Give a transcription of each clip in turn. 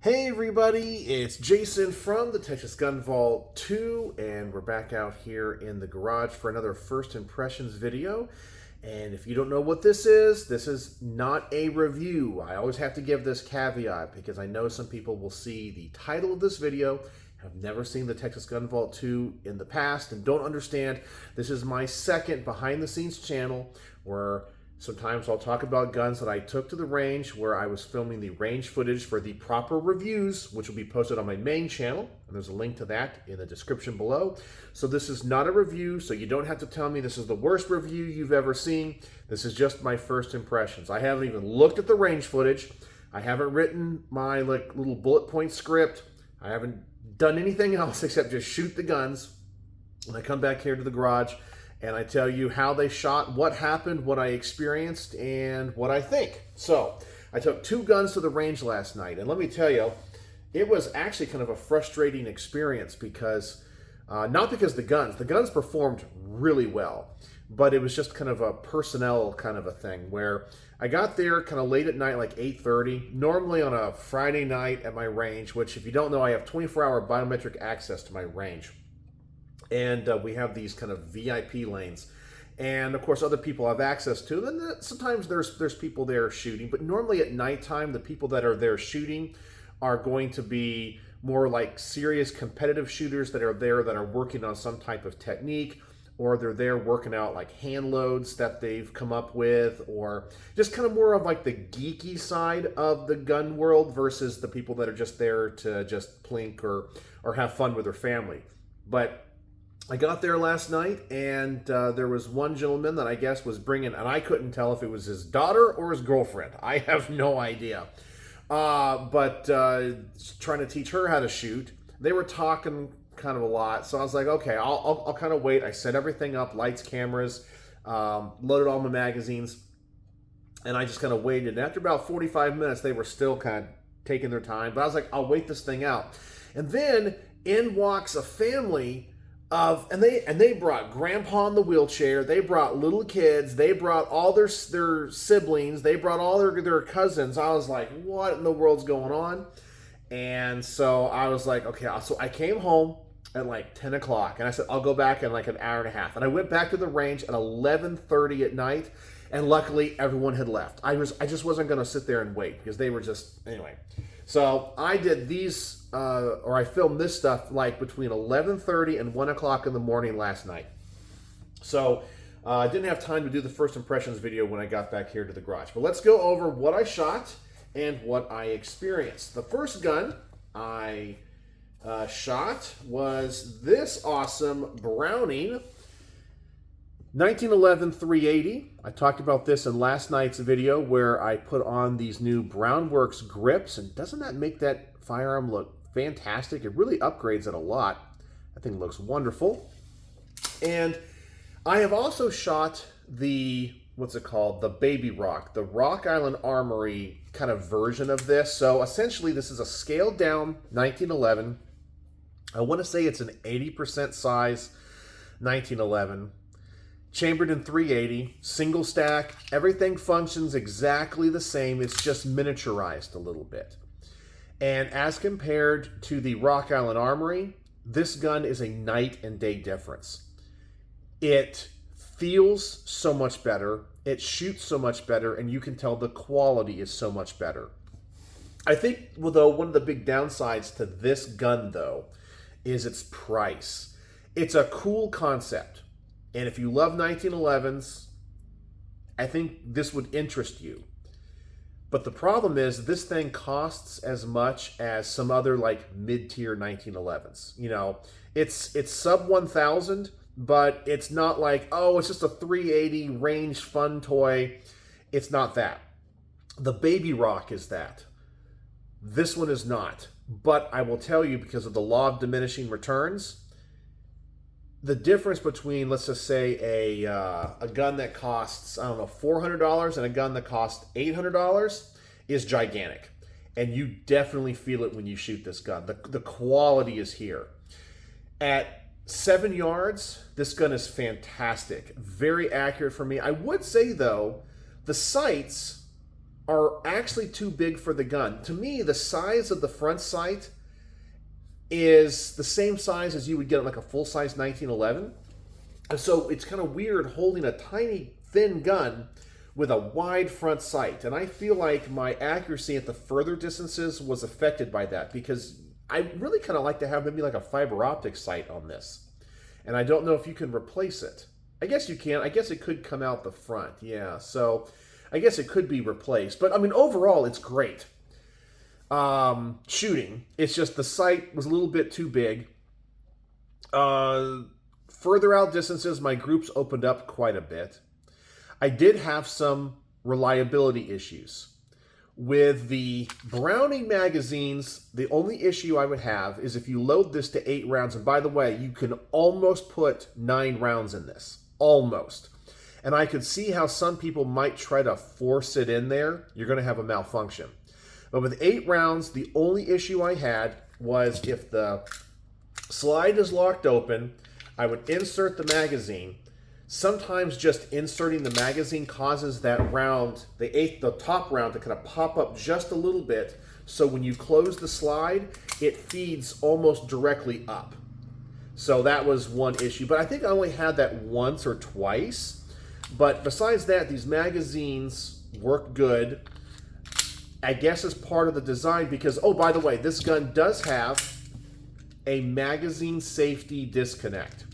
Hey everybody, it's Jason from the Texas Gun Vault 2, and we're back out here in the garage for another First Impressions video. And if you don't know what this is not a review. I always have to give this caveat because I know some people will see the title of this video, have never seen the Texas Gun Vault 2 in the past, and don't understand. This is my second behind-the-scenes channel where sometimes I'll talk about guns that I took to the range where I was filming the range footage for the proper reviews, which will be posted on my main channel. And there's a link to that in the description below. So this is not a review, so you don't have to tell me this is the worst review you've ever seen. This is just my first impressions. I haven't even looked at the range footage. I haven't written my little bullet point script. I haven't done anything else except just shoot the guns. And I come back here to the garage and I tell you how they shot, what happened, what I experienced, and what I think. So, I took two guns to the range last night, and let me tell you, it was actually kind of a frustrating experience because, not because the guns performed really well, but it was just kind of a personnel kind of a thing where I got there kind of late at night, like 8:30, normally on a Friday night at my range, which if you don't know, I have 24-hour biometric access to my range. And we have these kind of VIP lanes, and of course other people have access to them. And sometimes there's people there shooting, but normally at nighttime the people that are there shooting are going to be more like serious competitive shooters that are there that are working on some type of technique, or they're there working out like hand loads that they've come up with, or just kind of more of like the geeky side of the gun world versus the people that are just there to just plink or have fun with their family. But I got there last night, and there was one gentleman that I guess was bringing, and I couldn't tell if it was his daughter or his girlfriend. I have no idea. But trying to teach her how to shoot. They were talking kind of a lot, so I was like, okay, I'll kind of wait. I set everything up, lights, cameras, loaded all my magazines, and I just kind of waited. And after about 45 minutes, they were still kind of taking their time, but I was like, I'll wait this thing out. And then in walks a family and they brought grandpa in the wheelchair, they brought little kids, they brought all their siblings, they brought all their cousins. I was like, what in the world's going on? And so I was like, okay, so I came home at like 10 o'clock, and I said, I'll go back in like an hour and a half. And I went back to the range at 11:30 at night, and luckily everyone had left. I just wasn't going to sit there and wait because they were just, anyway. So I did these, or I filmed this stuff like between 11:30 and 1 o'clock in the morning last night. So I didn't have time to do the first impressions video when I got back here to the garage. But let's go over what I shot and what I experienced. The first gun I shot was this awesome Browning 1911 380. I talked about this in last night's video where I put on these new Brownworks grips, and doesn't that make that firearm look fantastic? It really upgrades it a lot. That thing looks wonderful. And I have also shot the, what's it called? The Baby Rock, the Rock Island Armory kind of version of this. So essentially this is a scaled down 1911. I want to say it's an 80% size 1911. Chambered in 380, single stack, everything functions exactly the same. It's just miniaturized a little bit. And as compared to the Rock Island Armory, this gun is a night and day difference. It feels so much better, it shoots so much better, and you can tell the quality is so much better. I think, well, though, one of the big downsides to this gun, though, is its price. It's a cool concept. And if you love 1911s, I think this would interest you. But the problem is this thing costs as much as some other like mid-tier 1911s. You know, it's sub 1,000, but it's not like, oh, it's just a 380 range fun toy. It's not that. The Baby Rock is that. This one is not. But I will tell you, because of the law of diminishing returns, the difference between, let's just say, a gun that costs, I don't know, $400 and a gun that costs $800 is gigantic. And you definitely feel it when you shoot this gun. The quality is here. At 7 yards, this gun is fantastic. Very accurate for me. I would say, though, the sights are actually too big for the gun. To me, the size of the front sight is the same size as you would get on like a full-size 1911. And so it's kind of weird holding a tiny, thin gun with a wide front sight. And I feel like my accuracy at the further distances was affected by that, because I really kind of like to have maybe like a fiber optic sight on this. And I don't know if you can replace it. I guess you can. I guess it could come out the front. Yeah, so I guess it could be replaced. But I mean, overall, it's great. Shooting. It's just the sight was a little bit too big. Further out distances, my groups opened up quite a bit. I did have some reliability issues. With the Browning magazines, the only issue I would have is if you load this to 8 rounds, and by the way, you can almost put 9 rounds in this. Almost. And I could see how some people might try to force it in there. You're going to have a malfunction. But with 8 rounds, the only issue I had was if the slide is locked open, I would insert the magazine. Sometimes just inserting the magazine causes that round, the top round, to kind of pop up just a little bit. So when you close the slide, it feeds almost directly up. So that was one issue. But I think I only had that once or twice. But besides that, these magazines work good. I guess as part of the design, because, oh, by the way, this gun does have a magazine safety disconnect.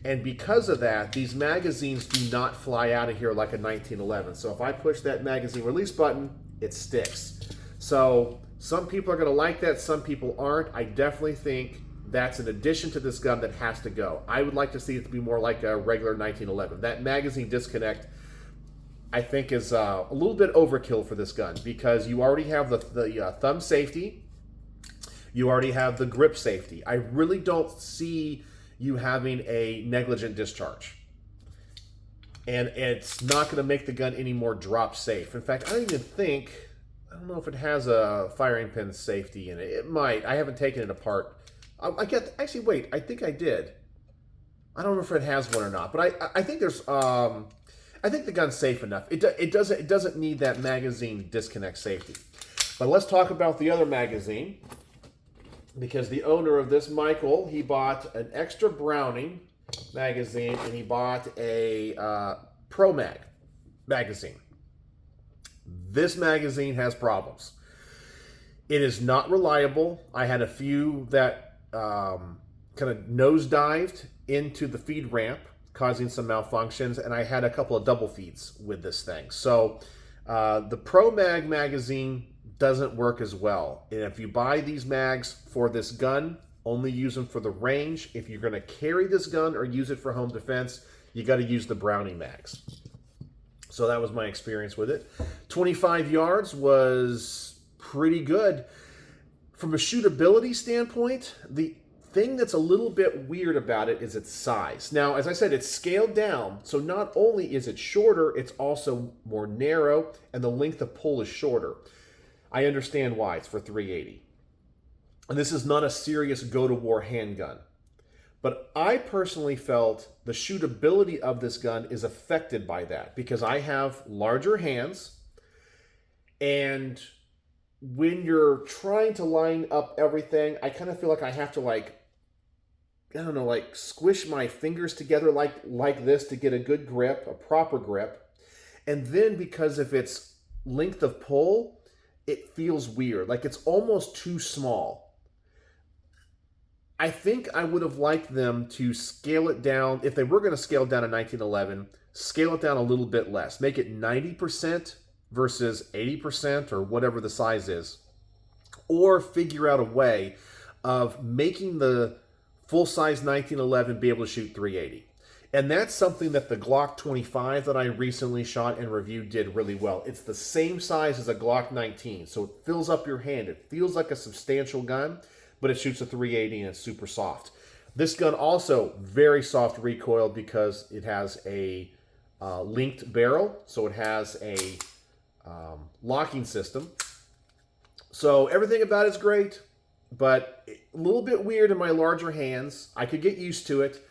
And because of that, these magazines do not fly out of here like a 1911. So if I push that magazine release button, it sticks. So some people are going to like that, some people aren't. I definitely think that's an addition to this gun that has to go. I would like to see it to be more like a regular 1911. That magazine disconnect, I think, is a little bit overkill for this gun, because you already have the thumb safety. You already have the grip safety. I really don't see you having a negligent discharge. And it's not going to make the gun any more drop safe. In fact, I don't even think, I don't know if it has a firing pin safety in it. It might. I haven't taken it apart. Actually, wait, I think I did. I don't know if it has one or not, but I think there's, I think the gun's safe enough. It doesn't need that magazine disconnect safety. But let's talk about the other magazine, because the owner of this, Michael, he bought an extra Browning magazine, and he bought a Pro Mag magazine. This magazine has problems. It is not reliable. I had a few that kind of nosedived into the feed ramp, causing some malfunctions, and I had a couple of double feeds with this thing. So the Pro Mag magazine doesn't work as well. And if you buy these mags for this gun, only use them for the range. If you're going to carry this gun or use it for home defense, you got to use the Browning mags. So that was my experience with it. 25 yards was pretty good. From a shootability standpoint, the thing that's a little bit weird about it is its size. Now, as I said, it's scaled down, so not only is it shorter, it's also more narrow, and the length of pull is shorter. I understand why. It's for 380. And this is not a serious go-to-war handgun. But I personally felt the shootability of this gun is affected by that, because I have larger hands, and when you're trying to line up everything, I kind of feel like I have to squish my fingers together like this to get a good grip, a proper grip. And then because of its length of pull, it feels weird. Like it's almost too small. I think I would have liked them to scale it down. If they were going to scale down a 1911, scale it down a little bit less. Make it 90% versus 80% or whatever the size is. Or figure out a way of making the full-size 1911 be able to shoot 380. And that's something that the Glock 25 that I recently shot and reviewed did really well. It's the same size as a Glock 19, so it fills up your hand. It feels like a substantial gun, but it shoots a 380 and it's super soft. This gun also very soft recoil because it has a linked barrel, so it has a locking system. So everything about it's great, but a little bit weird in my larger hands. I could get used to it,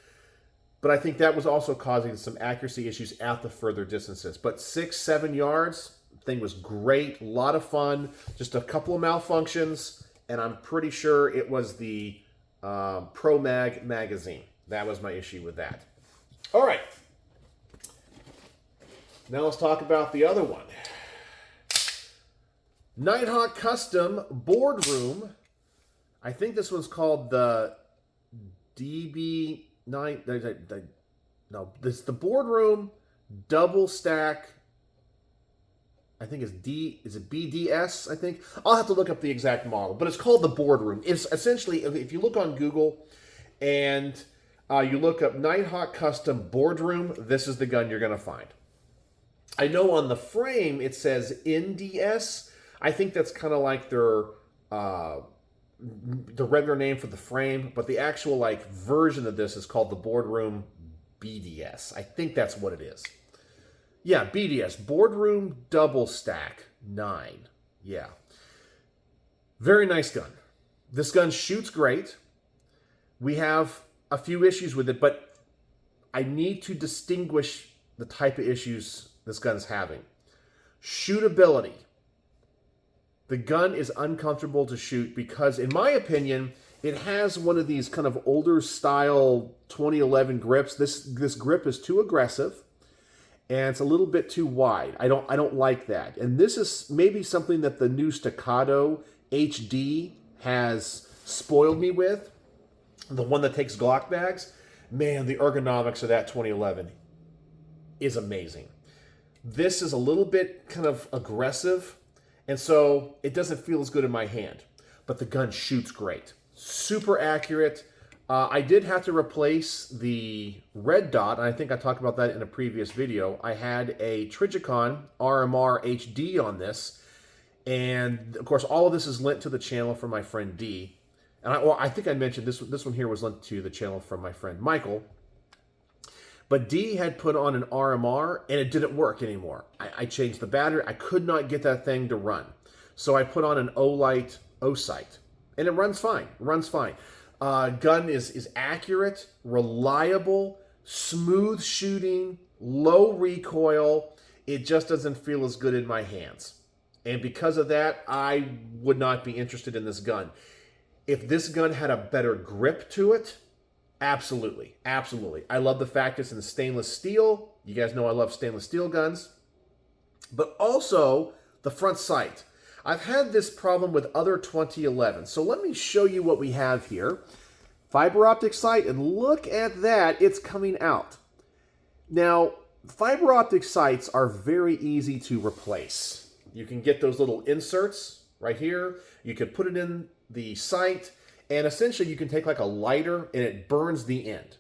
but I think that was also causing some accuracy issues at the further distances. But 6-7 yards, Thing was great, a lot of fun, just a couple of malfunctions, and I'm pretty sure it was the Pro Mag magazine. That was my issue with that. All right. Now let's talk about the other one. Nighthawk Custom Boardroom. I think this one's called the DB9. No, this is the Boardroom double stack. I think it's is it BDS, I think? I'll have to look up the exact model, but it's called the Boardroom. It's essentially, if you look on Google and you look up Nighthawk Custom Boardroom, this is the gun you're going to find. I know on the frame it says NDS. I think that's kind of like their the regular name for the frame, but the actual like version of this is called the Boardroom BDS. I think that's what it is. Yeah, BDS, Boardroom Double Stack 9. Yeah. Very nice gun. This gun shoots great. We have a few issues with it, but I need to distinguish the type of issues this gun's having. Shootability. The gun is uncomfortable to shoot because, in my opinion, it has one of these kind of older style 2011 grips. This grip is too aggressive. And it's a little bit too wide. I don't like that. And this is maybe something that the new Staccato HD has spoiled me with. The one that takes Glock bags. Man, the ergonomics of that 2011 is amazing. This is a little bit kind of aggressive, and so it doesn't feel as good in my hand. But the gun shoots great. Super accurate. I did have to replace the red dot, and I think I talked about that in a previous video. I had a Trigicon RMR HD on this, and of course all of this is linked to the channel from my friend D. And I think I mentioned this one here was linked to the channel from my friend Michael. But D had put on an RMR, and it didn't work anymore. I changed the battery. I could not get that thing to run. So I put on an Olight O-Sight, and it runs fine. It runs fine. Gun is accurate, reliable, smooth shooting, low recoil. It just doesn't feel as good in my hands. And because of that, I would not be interested in this gun. If this gun had a better grip to it, absolutely, absolutely. I love the fact it's in stainless steel. You guys know I love stainless steel guns. But also the front sight. I've had this problem with other 2011. So let me show you what we have here. Fiber optic sight, and look at that, it's coming out. Now, fiber optic sights are very easy to replace. You can get those little inserts right here. You can put it in the sight, and essentially you can take like a lighter and it burns the end.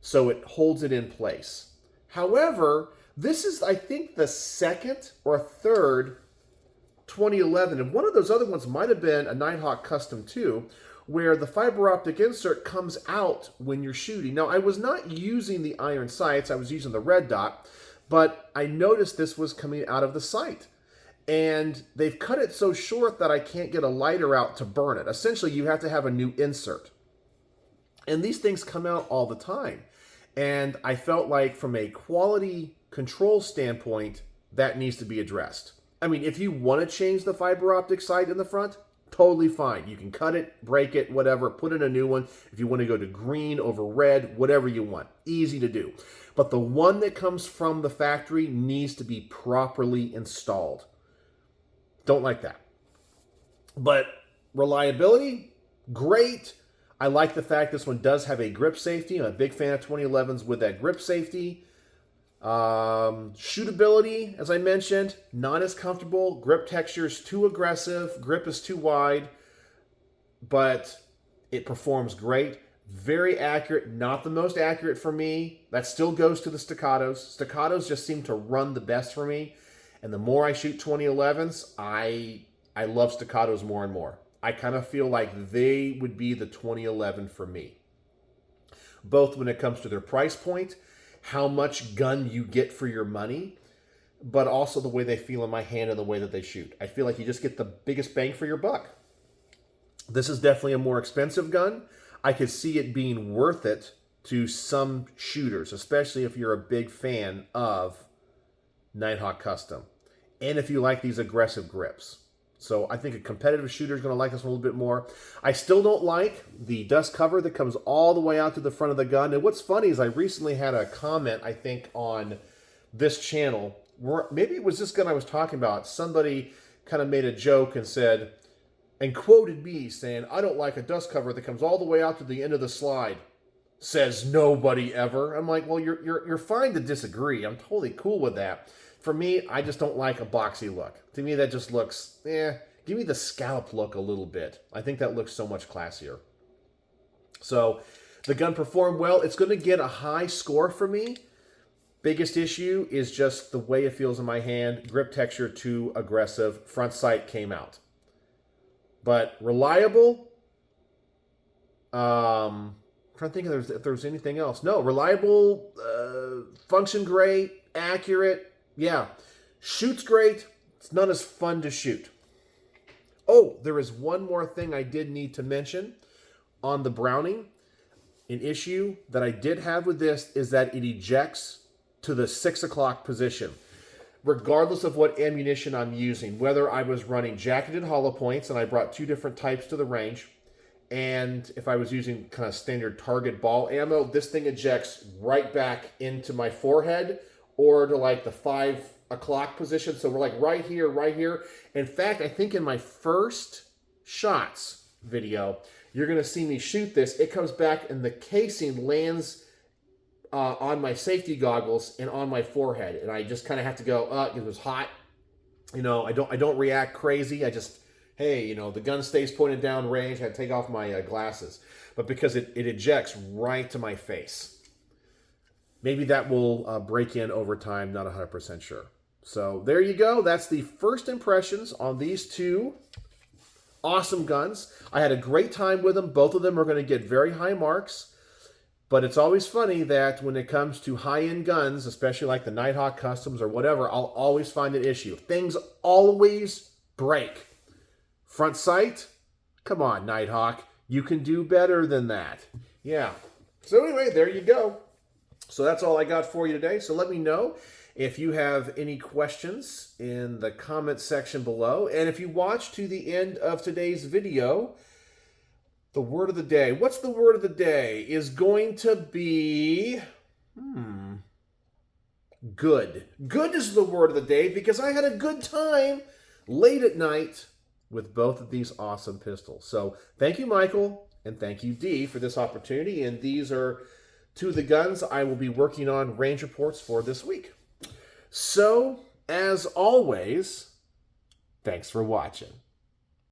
So it holds it in place. However, this is, I think, the second or third 2011, and one of those other ones might have been a Nighthawk Custom 2, where the fiber optic insert comes out when you're shooting. Now, I was not using the iron sights, I was using the red dot, but I noticed this was coming out of the sight. And they've cut it so short that I can't get a lighter out to burn it. Essentially, you have to have a new insert. And these things come out all the time. And I felt like from a quality control standpoint, that needs to be addressed. I mean, if you want to change the fiber optic sight in the front, totally fine. You can cut it, break it, whatever, put in a new one. If you want to go to green over red, whatever you want. Easy to do. But the one that comes from the factory needs to be properly installed. Don't like that. But reliability, great. I like the fact this one does have a grip safety. I'm a big fan of 2011s with that grip safety. Shootability, as I mentioned, not as comfortable. Grip texture is too aggressive. Grip is too wide. But it performs great. Very accurate. Not the most accurate for me. That still goes to the Staccatos. Staccatos just seem to run the best for me. And the more I shoot 2011s, I love Staccatos more and more. I kind of feel like they would be the 2011 for me. Both when it comes to their price point, how much gun you get for your money, but also the way they feel in my hand and the way that they shoot. I feel like you just get the biggest bang for your buck. This is definitely a more expensive gun. I could see it being worth it to some shooters, especially if you're a big fan of Nighthawk Custom. and if you like these aggressive grips. So I think a competitive shooter is going to like this one a little bit more. I still don't like the dust cover that comes all the way out to the front of the gun. And what's funny is I recently had a comment, I think, on this channel, where maybe it was this gun I was talking about. Somebody kind of made a joke and said, and quoted me saying, I don't like a dust cover that comes all the way out to the end of the slide. Says nobody ever. I'm like, well, you're fine to disagree. I'm totally cool with that. For me, I just don't like a boxy look. To me, that just looks, give me the scallop look a little bit. I think that looks so much classier. So the gun performed well. It's going to get a high score for me. Biggest issue is just the way it feels in my hand. Grip texture too aggressive. Front sight came out. But reliable. I'm trying to think if there's anything else. No, reliable, function great, accurate. Yeah, shoots great. It's not as fun to shoot. Oh, there is one more thing I did need to mention on the Browning. An issue that I did have with this is that it ejects to the 6 o'clock position, regardless of what ammunition I'm using. Whether I was running jacketed hollow points, and I brought 2 different types to the range, and if I was using kind of standard target ball ammo, this thing ejects right back into my forehead or to like the 5 o'clock position. So we're like right here, right here. In fact, I think in my first shots video, you're going to see me shoot this. It comes back and the casing lands on my safety goggles and on my forehead. And I just kind of have to go, it was hot. You know, I don't react crazy. I just, hey, you know, the gun stays pointed down range. I take off my glasses. But because it ejects right to my face. Maybe that will break in over time, not 100% sure. So there you go. That's the first impressions on these 2 awesome guns. I had a great time with them. Both of them are going to get very high marks. But it's always funny that when it comes to high-end guns, especially like the Nighthawk Customs or whatever, I'll always find an issue. Things always break. Front sight? Come on, Nighthawk. You can do better than that. Yeah. So anyway, there you go. So that's all I got for you today. So let me know if you have any questions in the comment section below. And if you watch to the end of today's video, the word of the day. What's the word of the day? Is going to be good. Good is the word of the day because I had a good time late at night with both of these awesome pistols. So thank you, Michael, and thank you, Dee, for this opportunity. And these are 2 of the guns I will be working on range reports for this week. So, as always, thanks for watching.